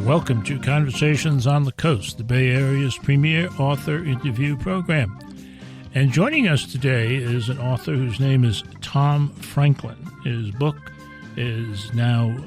Welcome to Conversations on the Coast, the Bay Area's premier author interview program. And joining us today is an author whose name is Tom Franklin. His book is now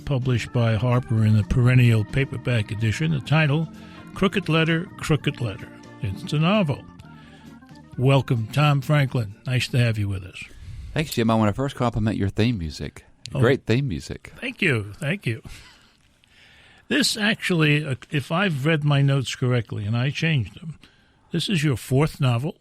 published by Harper in the perennial paperback edition. The title, Crooked Letter, Crooked Letter. It's a novel. Welcome, Tom Franklin. Nice to have you with us. Thanks, Jim. I want to first compliment your theme music. Great theme music. Thank you. Thank you. This actually, if I've read my notes correctly, and I changed them, this is your fourth novel?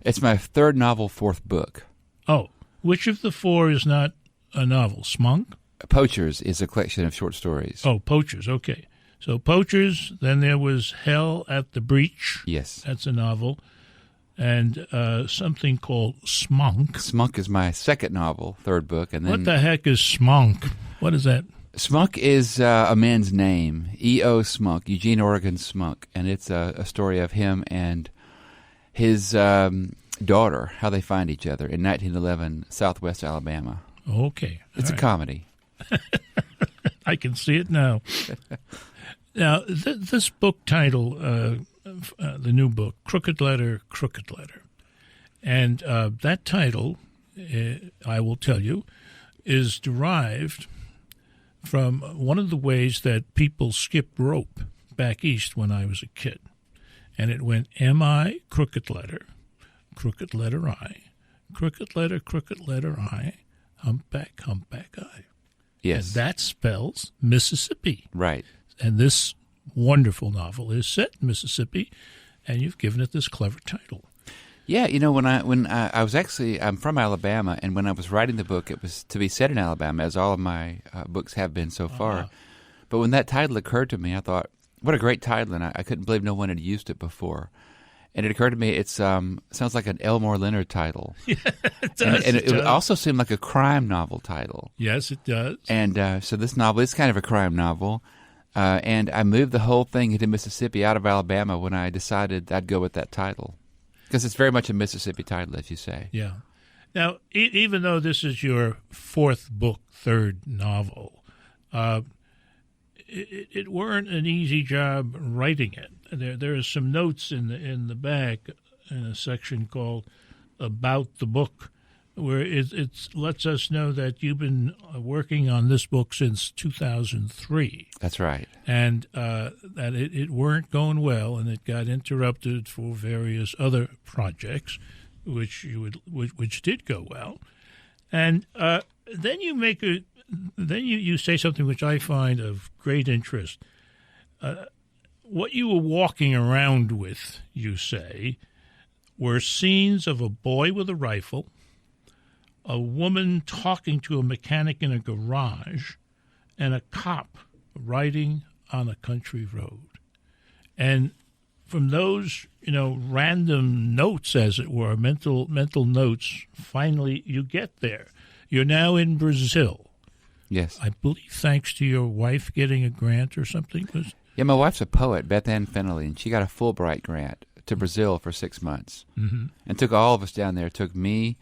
It's my third novel, fourth book. Oh, which of the four is not a novel? Smunk? Poachers is a collection of short stories. Oh, Poachers, okay. So Poachers, then there was Hell at the Breach. Yes. That's a novel. And something called Smunk. Smunk is my second novel, third book. And then what the heck is Smunk? What is that? Smunk is a man's name, E.O. Smunk, Eugene, Oregon Smunk. And it's a story of him and his daughter, how they find each other in 1911, Southwest Alabama. Okay. It's a comedy. I can see it now. Now, this book title, the new book, Crooked Letter, Crooked Letter. And that title, I will tell you, is derived from one of the ways that people skipped rope back east when I was a kid. And it went M-I, crooked letter I, crooked letter I, humpback, humpback I. Yes. And that spells Mississippi. Right. And this wonderful novel is set in Mississippi, and you've given it this clever title. Yeah, you know, when I was actually, I'm from Alabama, and when I was writing the book, it was to be set in Alabama, as all of my books have been so far. But when that title occurred to me, I thought, what a great title, and I couldn't believe no one had used it before. And it occurred to me, it sounds like an Elmore Leonard title. Yeah, it does. And it also seemed like a crime novel title. Yes, it does. And so this novel is kind of a crime novel. And I moved the whole thing into Mississippi out of Alabama when I decided I'd go with that title. Because it's very much a Mississippi title, as you say. Yeah. Now, even though this is your fourth book, third novel, it weren't an easy job writing it. There are some notes in the back in a section called About the Book, where it lets us know that you've been working on this book since 2003. That's right. And that it weren't going well, and it got interrupted for various other projects, which did go well. And then you say something which I find of great interest. What you were walking around with, you say, were scenes of a boy with a rifle, a woman talking to a mechanic in a garage, and a cop riding on a country road. And from those, random notes, as it were, mental notes, finally you get there. You're now in Brazil. Yes. I believe thanks to your wife getting a grant or something. Yeah, my wife's a poet, Beth Ann Fennelly, and she got a Fulbright grant to Brazil for 6 months. Mm-hmm. And took all of us down there. Took me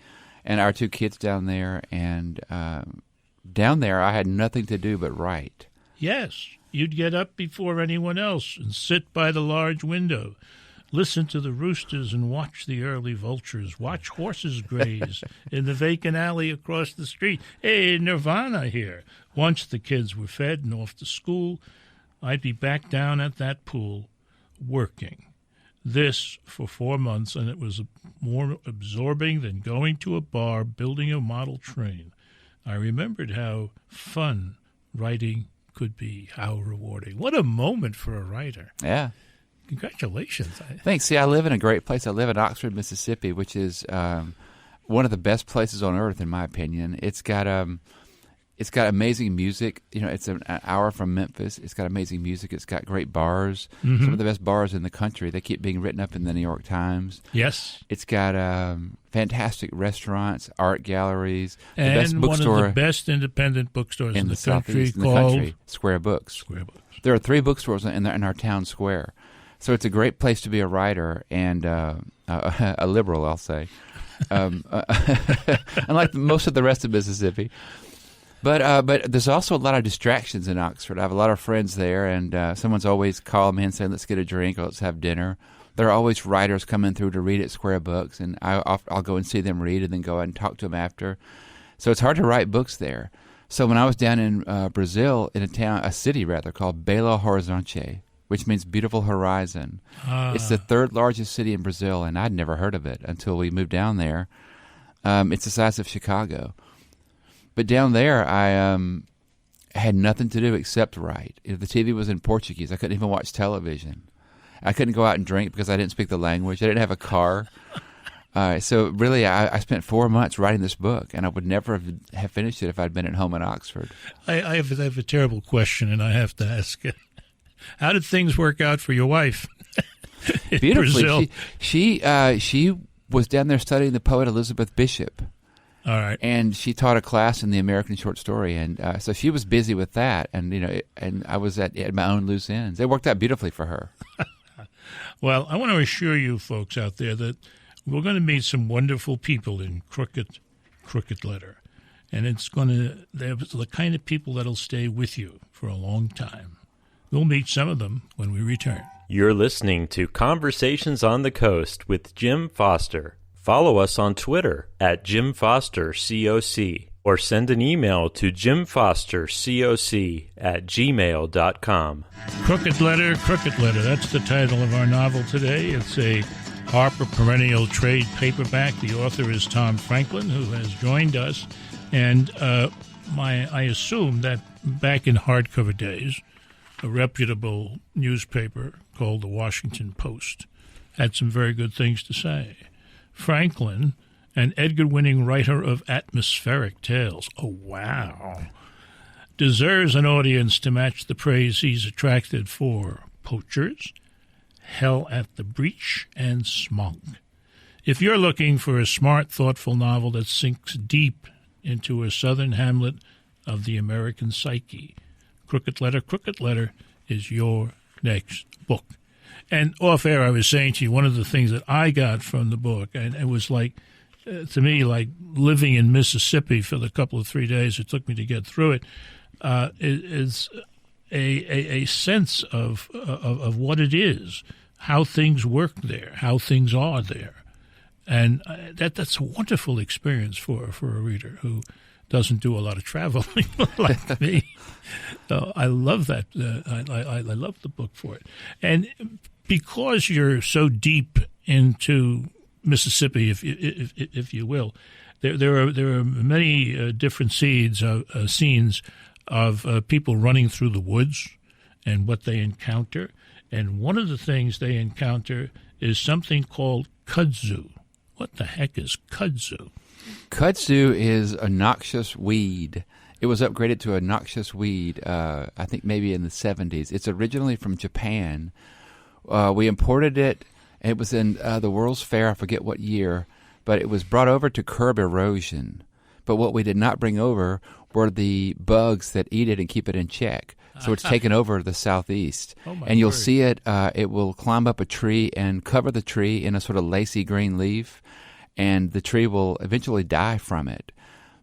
and our two kids down there, and down there I had nothing to do but write. Yes, you'd get up before anyone else and sit by the large window, listen to the roosters and watch the early vultures, watch horses graze in the vacant alley across the street. Hey, Nirvana here. Once the kids were fed and off to school, I'd be back down at that pool working. This for 4 months, and it was more absorbing than going to a bar, building a model train. I remembered how fun writing could be, how rewarding. What a moment for a writer. Yeah. Congratulations. Thanks. See, I live in a great place. I live in Oxford, Mississippi, which is one of the best places on earth, in my opinion. It's got amazing music. It's an hour from Memphis. It's got amazing music. It's got great bars. Mm-hmm. Some of the best bars in the country. They keep being written up in the New York Times. Yes. It's got fantastic restaurants, art galleries, and the best bookstore, one of the best independent bookstores in the country called Square Books. There are 3 bookstores in our town square. So it's a great place to be a writer and a liberal, I'll say, unlike most of the rest of Mississippi. But there's also a lot of distractions in Oxford. I have a lot of friends there, and someone's always calling me and saying, let's get a drink or let's have dinner. There are always writers coming through to read at Square Books, and I'll go and see them read and then go out and talk to them after. So it's hard to write books there. So when I was down in Brazil, in a city called Belo Horizonte, which means beautiful horizon. It's the third largest city in Brazil, and I'd never heard of it until we moved down there. It's the size of Chicago. But down there, I had nothing to do except write. The TV was in Portuguese. I couldn't even watch television. I couldn't go out and drink because I didn't speak the language. I didn't have a car. So really, I spent 4 months writing this book, and I would never have finished it if I'd been at home in Oxford. I have a terrible question, and I have to ask it. How did things work out for your wife in Beautifully. Brazil? She was down there studying the poet Elizabeth Bishop. All right. And she taught a class in the American short story, and so she was busy with that, and and I was at my own loose ends. It worked out beautifully for her. Well, I want to assure you folks out there that we're going to meet some wonderful people in Crooked Letter, and they're the kind of people that'll stay with you for a long time. We'll meet some of them when we return. You're listening to Conversations on the Coast with Jim Foster. Follow us on Twitter at Jim Foster COC or send an email to jimfostercoc@gmail.com. Crooked Letter, that's the title of our novel today. It's a Harper Perennial Trade paperback. The author is Tom Franklin, who has joined us. And I assume that back in hardcover days, a reputable newspaper called the Washington Post had some very good things to say. Franklin, an Edgar-winning writer of atmospheric tales, oh wow, deserves an audience to match the praise he's attracted for Poachers, Hell at the Breach, and Smog. If you're looking for a smart, thoughtful novel that sinks deep into a southern hamlet of the American psyche, Crooked Letter is your next book. And off air, I was saying to you, one of the things that I got from the book, and it was like, to me, like living in Mississippi for the couple of 3 days it took me to get through it, is a sense of what it is, how things work there, how things are there. And that's a wonderful experience for a reader who doesn't do a lot of traveling like me. So I love that. I love the book for it. And because you're so deep into Mississippi, if you will, there are many different scenes of people running through the woods and what they encounter. And one of the things they encounter is something called kudzu. What the heck is kudzu? Kudzu is a noxious weed. It was upgraded to a noxious weed, I think maybe in the 70s. It's originally from Japan. We imported it. It was in the World's Fair, I forget what year, but it was brought over to curb erosion. But what we did not bring over were the bugs that eat it and keep it in check. So it's taken over the southeast. And you'll see it. It will climb up a tree and cover the tree in a sort of lacy green leaf, and the tree will eventually die from it.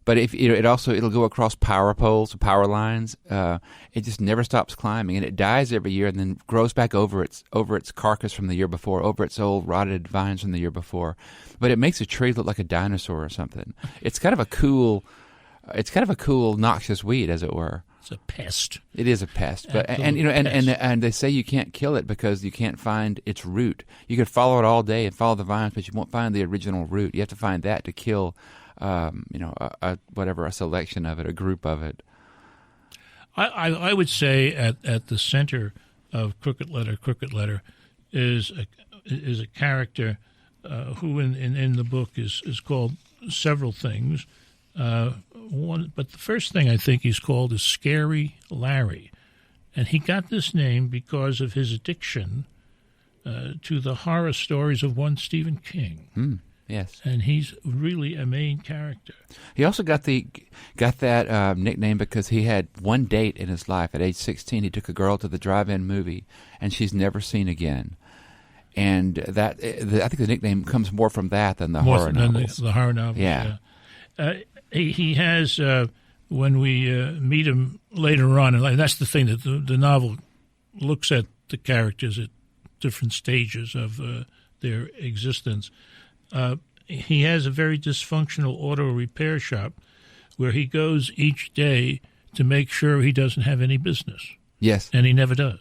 But it'll go across power poles, power lines. It just never stops climbing, and it dies every year, and then grows back over its carcass from the year before, over its old rotted vines from the year before. But it makes a tree look like a dinosaur or something. It's kind of a cool noxious weed, as it were. It's a pest. It is a pest, but and they say you can't kill it because you can't find its root. You could follow it all day and follow the vines, but you won't find the original root. You have to find that to kill. A selection of it, a group of it. I would say at the center of Crooked Letter is a character who in the book is called several things. But the first thing I think he's called is Scary Larry, and he got this name because of his addiction to the horror stories of one Stephen King. Yes, and he's really a main character. He also got that nickname because he had one date in his life. At age 16, he took a girl to the drive-in movie, and she's never seen again. And I think the nickname comes more from that than the horror novels. The horror novels. Yeah. He has when we meet him later on, and that's the thing, that the novel looks at the characters at different stages of their existence. He has a very dysfunctional auto repair shop where he goes each day to make sure he doesn't have any business. Yes. And he never does.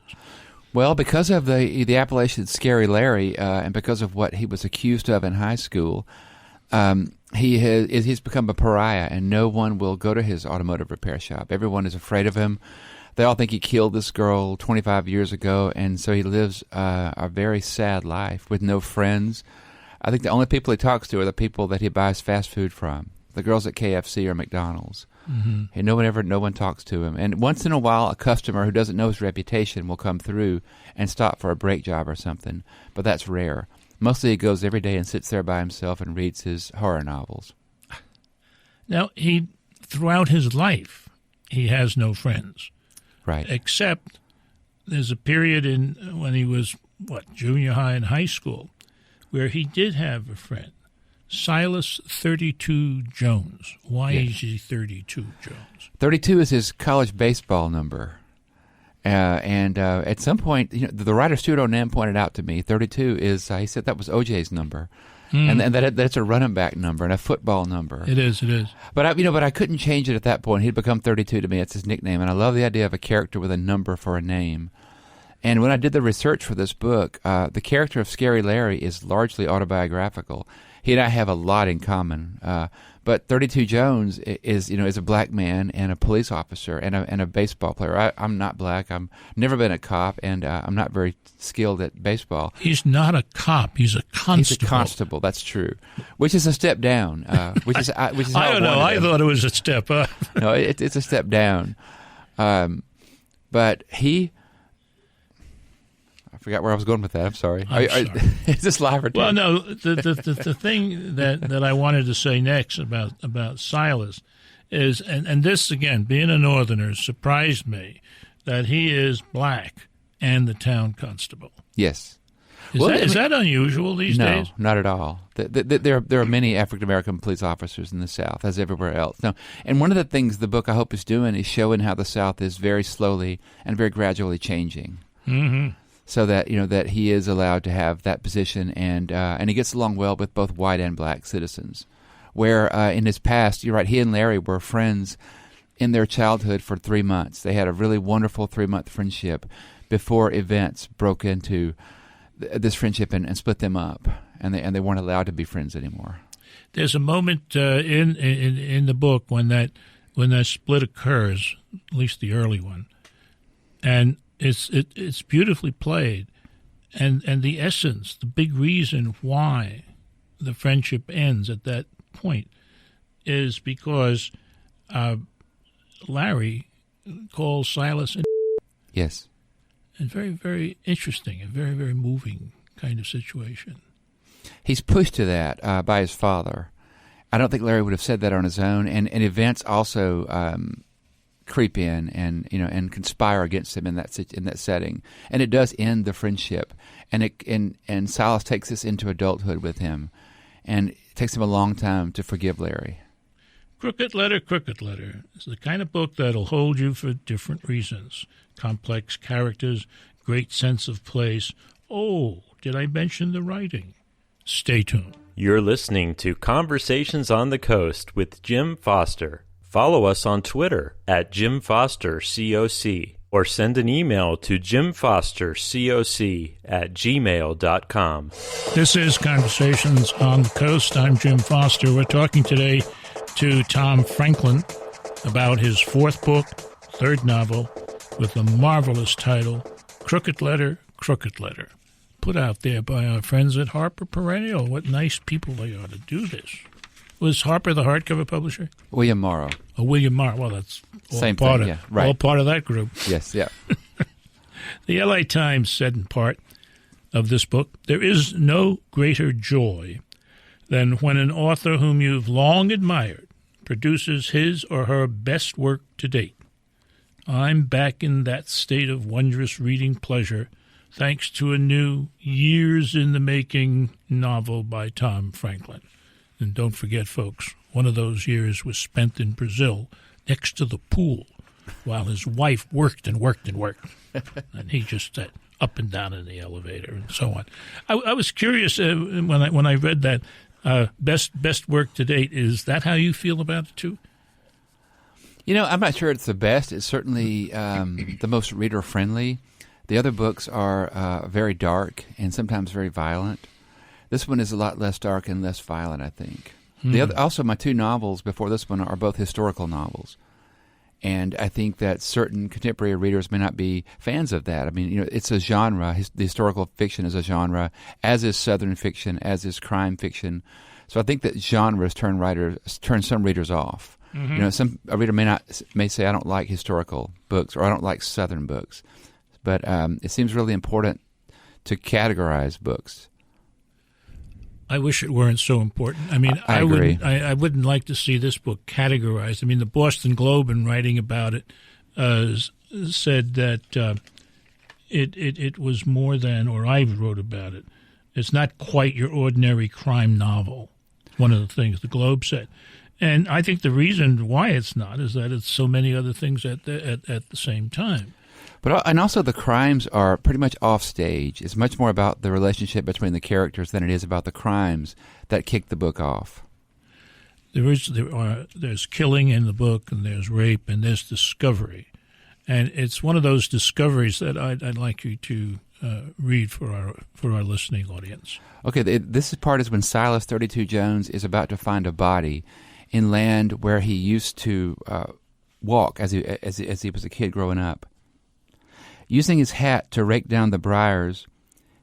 Well, because of the appellation Scary Larry, and because of what he was accused of in high school, he's become a pariah, and no one will go to his automotive repair shop. Everyone is afraid of him. They all think he killed this girl 25 years ago, and so he lives a very sad life with no friends. I think the only people he talks to are the people that he buys fast food from, the girls at KFC or McDonald's. Mm-hmm. And no one talks to him. And once in a while, a customer who doesn't know his reputation will come through and stop for a brake job or something, but that's rare. Mostly he goes every day and sits there by himself and reads his horror novels. Now, throughout his life, he has no friends. Right. Except there's a period when he was, junior high and high school, where he did have a friend, Silas 32 Jones. Why is he 32 Jones? 32 is his college baseball number. And at some point, the writer Stuart Onan pointed out to me, 32 is, he said that was OJ's number. And that's a running back number and a football number. It is. But I couldn't change it at that point. He'd become 32 to me. It's his nickname. And I love the idea of a character with a number for a name. And when I did the research for this book, the character of Scary Larry is largely autobiographical. He and I have a lot in common. But 32 Jones is a black man and a police officer and a baseball player. I'm not black. I've never been a cop, and I'm not very skilled at baseball. He's not a cop. He's a constable. He's a constable. That's true. Which is a step down. Which is how I don't know. I thought it was a step up. No, it's a step down. But he. I forgot where I was going with that. I'm sorry. Is this live or Well, no. The thing that I wanted to say next about Silas is, and this again, being a Northerner, surprised me that he is black and the town constable. Yes. Is that unusual these days? No, not at all. There are many African American police officers in the South, as everywhere else. No, and one of the things the book I hope is doing is showing how the South is very slowly and very gradually changing. Mm-hmm. So that that he is allowed to have that position, and he gets along well with both white and black citizens. Where in his past, you're right, he and Larry were friends in their childhood for 3 months. They had a really wonderful 3-month friendship before events broke into this friendship and split them up, and they weren't allowed to be friends anymore. There's a moment in the book when that split occurs, at least the early one, and it's beautifully played, and the essence, the big reason why the friendship ends at that point is because Larry calls Silas yes, and very, very interesting and very, very moving kind of situation. He's pushed to that by his father. I don't think Larry would have said that on his own, and events also creep in and conspire against him in that setting, and it does end the friendship. And Silas takes this into adulthood with him, and it takes him a long time to forgive Larry. Crooked Letter is the kind of book that'll hold you for different reasons. Complex characters, great sense of place. Oh, did I mention the writing? Stay tuned. You're listening to Conversations on the Coast with Jim Foster. Follow us on Twitter at Jim Foster COC, or send an email to jimfostercoc@gmail.com. This is Conversations on the Coast. I'm Jim Foster. We're talking today to Tom Franklin about his fourth book, third novel, with the marvelous title, Crooked Letter, put out there by our friends at Harper Perennial. What nice people they are to do this. Was Harper the hardcover publisher? William Morrow. Oh, William Morrow. Well, that's all Same part thing, of right. all part of that group. Yes, yeah. The LA Times said in part of this book, there is no greater joy than when an author whom you've long admired produces his or her best work to date. I'm back in that state of wondrous reading pleasure thanks to a new, years-in-the-making novel by Tom Franklin. And don't forget, folks, one of those years was spent in Brazil next to the pool while his wife worked and worked and worked. And he just sat up and down in the elevator and so on. I was curious when I read that best work to date. Is that how you feel about it too? I'm not sure it's the best. It's certainly the most reader-friendly. The other books are very dark and sometimes very violent. This one is a lot less dark and less violent, I think. Also, my two novels before this one are both historical novels. And I think that certain contemporary readers may not be fans of that. I mean, it's a genre. The historical fiction is a genre, as is Southern fiction, as is crime fiction. So I think that genres turn some readers off. Mm-hmm. A reader may say, I don't like historical books or I don't like Southern books. But it seems really important to categorize books. I wish it weren't so important. I mean, I agree. I wouldn't like to see this book categorized. I mean, the Boston Globe, in writing about it, said that it was more than, or I wrote about it, it's not quite your ordinary crime novel. One of the things the Globe said. And I think the reason why it's not is that it's so many other things at the same time. And also the crimes are pretty much off stage. It's much more about the relationship between the characters than it is about the crimes that kick the book off. There's killing in the book, and there's rape, and there's discovery, and it's one of those discoveries that I'd like you to read for our listening audience. Okay, this part is when Silas 32 Jones is about to find a body in land where he used to walk as he was a kid growing up. Using his hat to rake down the briars,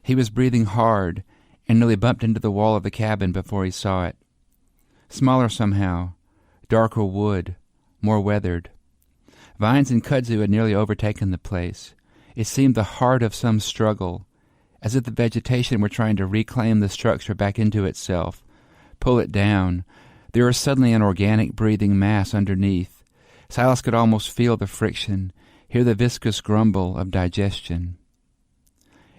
he was breathing hard and nearly bumped into the wall of the cabin before he saw it. Smaller somehow, darker wood, more weathered. Vines and kudzu had nearly overtaken the place. It seemed the heart of some struggle, as if the vegetation were trying to reclaim the structure back into itself, pull it down. There was suddenly an organic breathing mass underneath. Silas could almost feel the friction, hear the viscous grumble of digestion.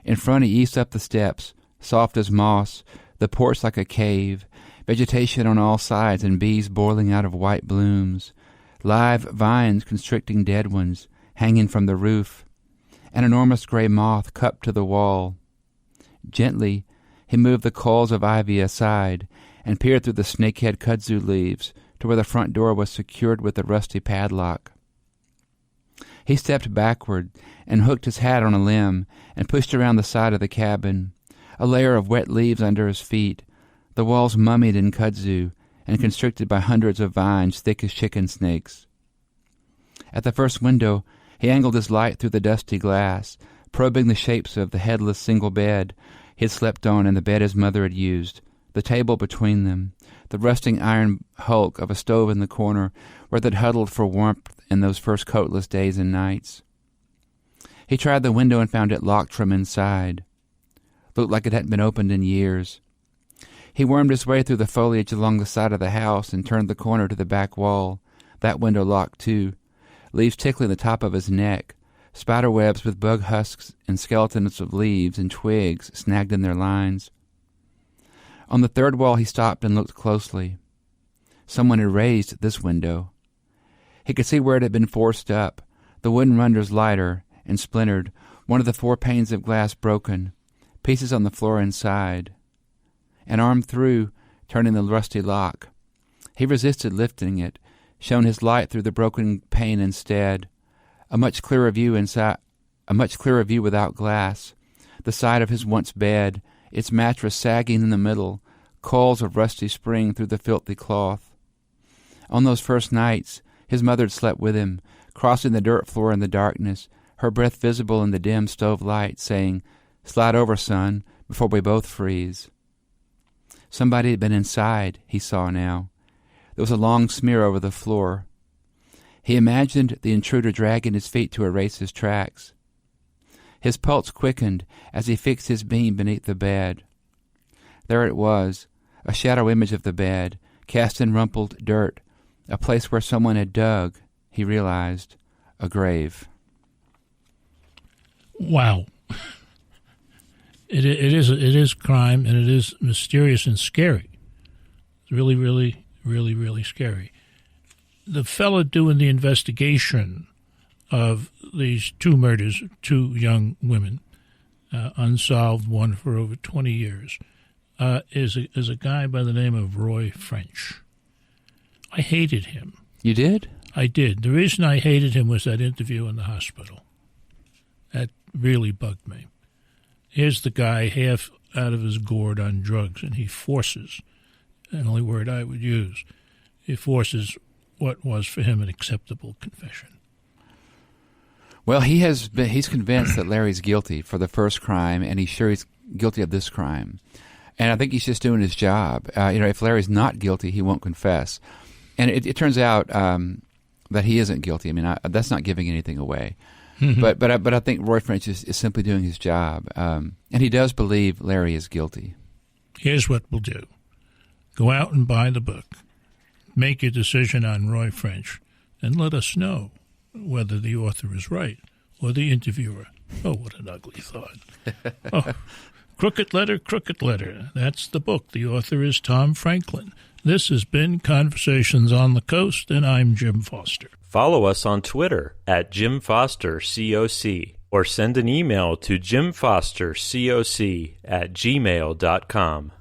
In front he eased up the steps, soft as moss, the porch like a cave, vegetation on all sides and bees boiling out of white blooms, live vines constricting dead ones, hanging from the roof, an enormous gray moth cupped to the wall. Gently he moved the coils of ivy aside and peered through the snakehead kudzu leaves to where the front door was secured with a rusty padlock. He stepped backward and hooked his hat on a limb and pushed around the side of the cabin, a layer of wet leaves under his feet, the walls mummied in kudzu and constricted by hundreds of vines thick as chicken snakes. At the first window, he angled his light through the dusty glass, probing the shapes of the headless single bed he had slept on and the bed his mother had used, the table between them, the rusting iron hulk of a stove in the corner where they'd huddled for warmth in those first coatless days and nights. He tried the window and found it locked from inside. Looked like it hadn't been opened in years. He wormed his way through the foliage along the side of the house and turned the corner to the back wall, that window locked too, leaves tickling the top of his neck, spider webs with bug husks and skeletons of leaves and twigs snagged in their lines. On the third wall he stopped and looked closely. Someone had raised this window. He could see where it had been forced up, the wooden runners lighter and splintered, one of the 4 panes of glass broken, pieces on the floor inside. An arm through, turning the rusty lock. He resisted lifting it, shone his light through the broken pane instead. A much clearer view without glass. The side of his once bed, its mattress sagging in the middle, coils of rusty spring through the filthy cloth. On those first nights, his mother had slept with him, crossing the dirt floor in the darkness, her breath visible in the dim stove light, saying, "Slide over, son, before we both freeze." Somebody had been inside, he saw now. There was a long smear over the floor. He imagined the intruder dragging his feet to erase his tracks. His pulse quickened as he fixed his beam beneath the bed. There it was, a shadow image of the bed, cast in rumpled dirt, a place where someone had dug, he realized, a grave. Wow. It is crime, and it is mysterious and scary. It's really, really, really, really scary. the fellow doing the investigation of these two murders, two young women, unsolved, one for over 20 years, is a guy by the name of Roy French. I hated him. You did? I did. The reason I hated him was that interview in the hospital. That really bugged me. Here's the guy half out of his gourd on drugs, and he forces, the only word I would use, he forces what was for him an acceptable confession. Well, he's convinced that Larry's guilty for the first crime, and he's sure he's guilty of this crime. And I think he's just doing his job. If Larry's not guilty, he won't confess. And it turns out that he isn't guilty. I mean, that's not giving anything away. Mm-hmm. But I think Roy French is simply doing his job. And he does believe Larry is guilty. Here's what we'll do. Go out and buy the book. Make your decision on Roy French, and let us know whether the author is right or the interviewer. Oh, what an ugly thought. Oh, Crooked Letter, Crooked Letter. That's the book. The author is Tom Franklin. This has been Conversations on the Coast, and I'm Jim Foster. Follow us on Twitter at Jim Foster COC, or send an email to jimfostercoc@gmail.com.